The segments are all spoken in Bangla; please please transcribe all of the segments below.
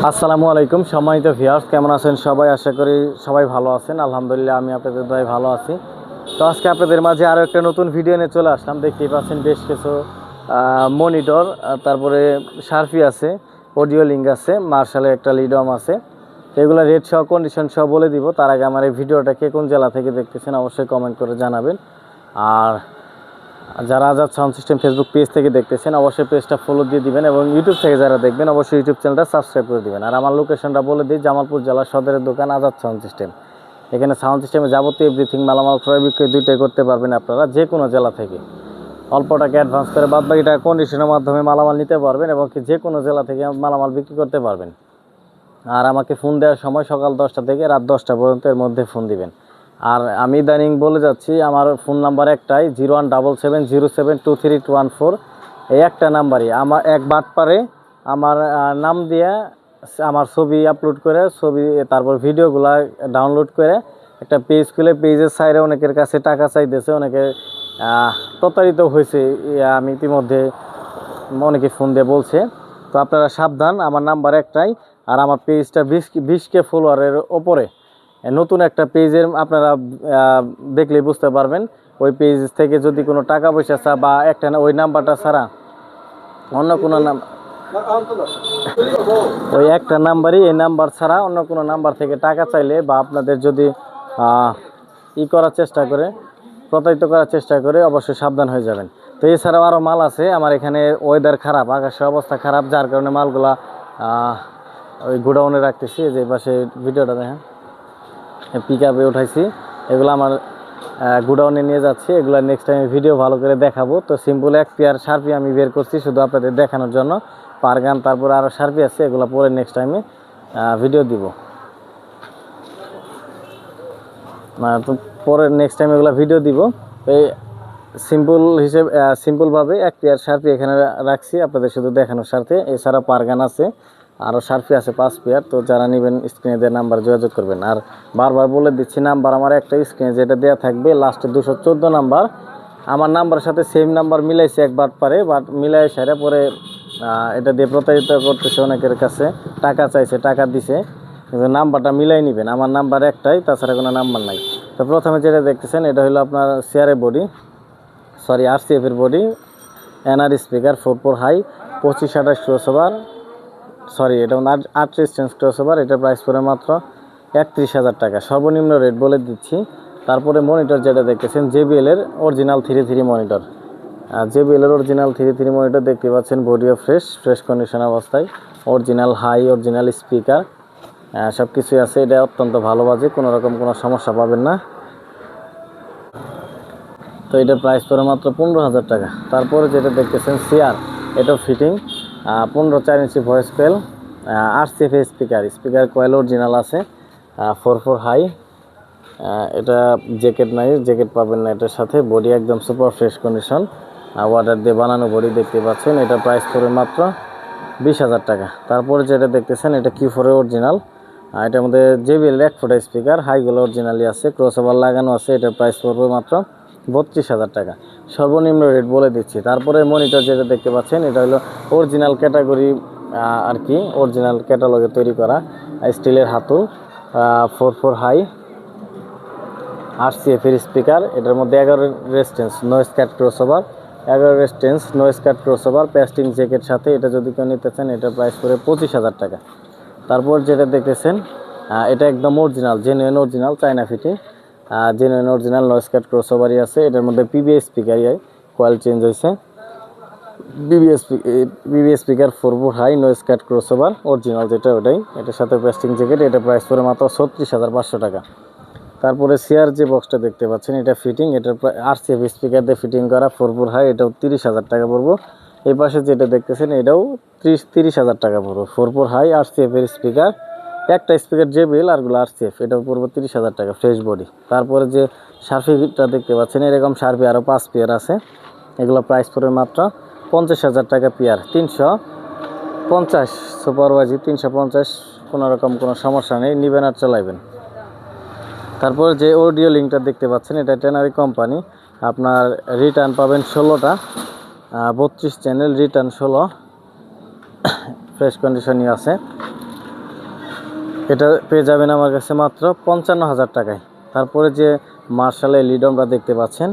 আসসালামু আলাইকুম সম্মানিত ভিউয়ার্স, কেমন আছেন সবাই? আশা করি সবাই ভালো আছেন। আলহামদুলিল্লাহ আমি আপনাদের দয়ায় ভালো আছি। তো আজকে আপনাদের মাঝে আরও একটা নতুন ভিডিও নিয়ে চলে আসলাম। দেখতেই পাচ্ছেন বেশ কিছু মনিটর, তারপরে শার্পি আছে, অডিও লিঙ্ক আছে, মার্শালের একটা লিডম আছে। তো এগুলো রেট সহ কন্ডিশন সহ বলে দিব। তার আগে আমার এই ভিডিওটা কে কোন জেলা থেকে দেখতেছেন অবশ্যই কমেন্ট করে জানাবেন। আর যারা Azad sound system Facebook page থেকে দেখতেছেন অবশ্যই পেজটা ফলো দিয়ে দিবেন, এবং ইউটিউব থেকে যারা দেখবেন অবশ্যই ইউটিউব চ্যানেলটা সাবস্ক্রাইব করে দিবেন। আর আমার লোকেশনটা বলে দিই, জামালপুর জেলার সদরের দোকান আজাদ সাউন্ড সিস্টেম। এখানে সাউন্ড সিস্টেমে যাবতীয় এভরিথিং মালামাল ক্রয় বিক্রয় দুইটাই করতে পারবেন আপনারা যে কোনো জেলা থেকে। অল্প টাকা অ্যাডভান্স করে বাদ বাকি টাকা কন্ডিশনের মাধ্যমে মালামাল নিতে পারবেন, এবং কি যে কোনো জেলা থেকে মালামাল বিক্রি করতে পারবেন। আর আমাকে ফোন দেওয়ার সময় সকাল 10টা থেকে রাত 10টা পর্যন্ত এর মধ্যে ফোন দিবেন। আর আমি ইদানিং বলে যাচ্ছি, আমার ফোন নাম্বার একটাই 0177072314। এই একটা নাম্বারই আমার এক বাটপারে আমার নাম দিয়ে আমার ছবি আপলোড করে, ছবি তারপর ভিডিওগুলো ডাউনলোড করে একটা পেজ খুলে পেজের সাইডে অনেকের কাছে টাকা চাইতেছে, অনেকে প্রতারিত হয়েছে। আমি ইতিমধ্যে অনেকে ফোন দিয়ে বলছে। তো আপনারা সাবধান, আমার নাম্বার একটাই। আর আমার পেজটা 20K ফলোয়ারের ওপরে নতুন একটা পেজের আপনারা দেখলেই বুঝতে পারবেন। ওই পেজ থেকে যদি কোনো টাকা পয়সা বা একটা ওই নাম্বারটা ছাড়া অন্য কোনো ওই একটা নাম্বারই, এই নাম্বার ছাড়া অন্য কোনো নাম্বার থেকে টাকা চাইলে বা আপনাদের যদি করার চেষ্টা করে, প্রতারিত করার চেষ্টা করে, অবশ্যই সাবধান হয়ে যাবেন। তো এছাড়াও আরও মাল আছে আমার এখানে। ওয়েদার খারাপ, আকাশের অবস্থা খারাপ, যার কারণে মালগুলা ওই গোডাউনে রাখতেছি। যে পাশে ভিডিওটা দেখেন, পিক আপে উঠাইছি, এগুলো আমার গোডাউনে নিয়ে যাচ্ছি। এগুলো নেক্সট টাইমে ভিডিও ভালো করে দেখাবো। তো সিম্পল এক পেয়ার শার্পি আমি বের করছি শুধু আপনাদের দেখানোর জন্য। পারগান তারপরে আরও শার্পি আছে, এগুলো পরে নেক্সট টাইমে ভিডিও দিব। তো পরে নেক্সট টাইম এগুলো ভিডিও দিব। এই সিম্পল হিসেবে সিম্পলভাবে এক পেয়ার শার্পি এখানে রাখছি আপনাদের শুধু দেখানোর স্বার্থে। এছাড়া পারগান আছে, আরও শার্পি আছে 5 পেয়ার। তো যারা নেবেন স্ক্রিনে দেওয়া নাম্বার যোগাযোগ করবেন। আর বারবার বলে দিচ্ছি, নাম্বার আমার একটা, স্ক্রিনে যেটা দেওয়া থাকবে লাস্টে 214 নাম্বার। আমার নাম্বারের সাথে সেম নাম্বার মিলাইছে একবার পারে, বাট মিলাই সেরে পরে এটা দিয়ে প্রতারিত করতেছে অনেকের কাছে, টাকা চাইছে, টাকা দিছে, কিন্তু নাম্বারটা মিলাই নেবেন। আমার নাম্বার একটাই, তাছাড়া কোনো নাম্বার নাই। তো প্রথমে যেটা দেখতেছেন এটা হলো আপনার সিআরএ বডি, সরি আরসিএফের body, NR speaker 4 high, 25-28 crossover, sorry এটা 38 ক্রসওভার। এটার প্রাইস পড়ে মাত্র 31,000 টাকা, সর্বনিম্ন রেট বলে দিচ্ছি। তারপরে মনিটর যেটা দেখতেছেন JBL এর অরিজিনাল 3 মনিটর, JBL এর অরিজিনাল 3 মনিটর দেখতে পাচ্ছেন। বডিও ফ্রেশ কন্ডিশন অবস্থায়, অরিজিনাল হাই, অরিজিনাল স্পিকার, সব কিছুই আছে। এটা অত্যন্ত ভালো বাজে, কোনো রকম কোনো সমস্যা পাবেন না। তো এটার প্রাইস পড়ে মাত্র 15,000 টাকা। তারপরে যেটা দেখতেছেন সিআর, এটাও ফিটিং 15 ইঞ্চি ভয়েস কোয়েল, RCF স্পিকার কোয়েল অরিজিনাল আছে, 4 হাই। এটা জ্যাকেট নাই, জ্যাকেট পাবেন না এটার সাথে। বডি একদম সুপার ফ্রেশ কন্ডিশন, ওয়াটার দিয়ে বানানো বডি দেখতে পাচ্ছেন। এটা প্রাইস পড়ে মাত্র 20,000 টাকা। তারপরে যেটা দেখতেছেন এটা Q4 অরিজিনাল, এটার মধ্যে JBL 1 ফুট স্পিকার, হাইগুলো অরিজিনালি আছে, ক্রসওভার লাগানো আছে। এটার প্রাইস পড়বে মাত্র 32,000 টাকা, সর্বনিম্ন রেট বলে দিচ্ছি। তারপরে মনিটর যেটা দেখতে পাচ্ছেন এটা হলো অরিজিনাল ক্যাটাগরি আর কি, অরিজিনাল ক্যাটালগে তৈরি করা স্টিলের হাতল, 4 হাই, RCF এর স্পিকার। এটার মধ্যে 11 resistance noise cut crossover, 11 resistance noise cut crossover, প্যাস্টিং jacket সাথে। এটা যদি কেউ নিতে চান এটার প্রাইস পড়ে 25,000 টাকা। তারপর যেটা দেখতেছেন এটা একদম original, genuine original China fitting, genuine original noise cut ক্রসওভারই আছে। এটার মধ্যে PBS স্পিকারই কয়েল চেঞ্জ হয়েছে, PBS speaker 4 high, noise cut crossover original যেটা ওটাই। এটার সাথে প্যাস্টিং জ্যাকেট। এটা প্রাইস পড়ে মাত্র 36,500 টাকা। তারপরে সিআর যে বক্সটা দেখতে পাচ্ছেন এটা ফিটিং, এটার RCF স্পিকার দিয়ে ফিটিং করা 4 হাই, এটাও 30,000 টাকা পড়বো। এই পাশে যেটা দেখতেছেন এটাও 30,000 টাকা পড়বো, 4 হাই, RCF এর স্পিকার, একটা স্পিকার JBL আরগুলো RCF। এটাও পড়বো 30,000 টাকা, ফ্রেশ বডি। তারপরে যে শার্পিটা দেখতে পাচ্ছেন এরকম শার্পি আরও 5 পেয়ার আছে, এগুলো প্রাইস পড়বে মাত্র 50,000 টাকা পেয়ার, 350 সুপারওয়াইজি 350, কোনো রকম কোনো সমস্যা নেই, নিবেন আর চালাইবেন। তারপর যে অডিও লিঙ্কটা দেখতে পাচ্ছেন এটা টেনারি কোম্পানি, আপনার রিটার্ন পাবেন 16টা, 32 চ্যানেল রিটার্ন 16, ফ্রেশ কন্ডিশনই আছে। এটা পেয়ে যাবেন আমার কাছে মাত্র 55,000 টাকায়। তারপরে যে মার্শাল এলইডি আমরা দেখতে পাচ্ছেন,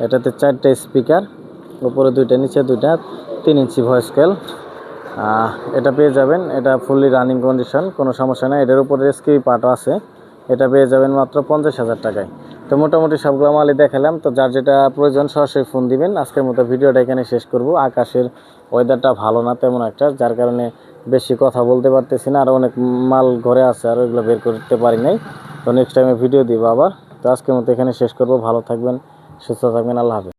এটাতে 4টা স্পিকার, উপরে 2টা নিচে 2টা, 3 ইঞ্চি ভয়েস কয়েল। এটা পেয়ে যাবেন, এটা ফুললি রানিং কন্ডিশন, কোনো সমস্যা নেই। এটার উপরে রেস্কিউ পার্টও আছে। এটা পেয়ে যাবেন মাত্র 50,000 টাকায়। তো মোটামুটি সবগুলো মালই দেখালাম। তো যার যেটা প্রয়োজন সরাসরি ফোন দিবেন। আজকের মতো ভিডিওটা এখানে শেষ করব। আকাশের ওয়েদারটা ভালো না তেমন একটা, যার কারণে বেশি কথা বলতে পারতেছি না। আর অনেক মাল ঘরে আছে, আর ওইগুলো বের করতে পারি নাই। তো নেক্সট টাইমে ভিডিও দিব আবার। তো আজকের মতো এখানে শেষ করব। ভালো থাকবেন, সুস্থ থাকবেন, আল্লাহ হাফেজ।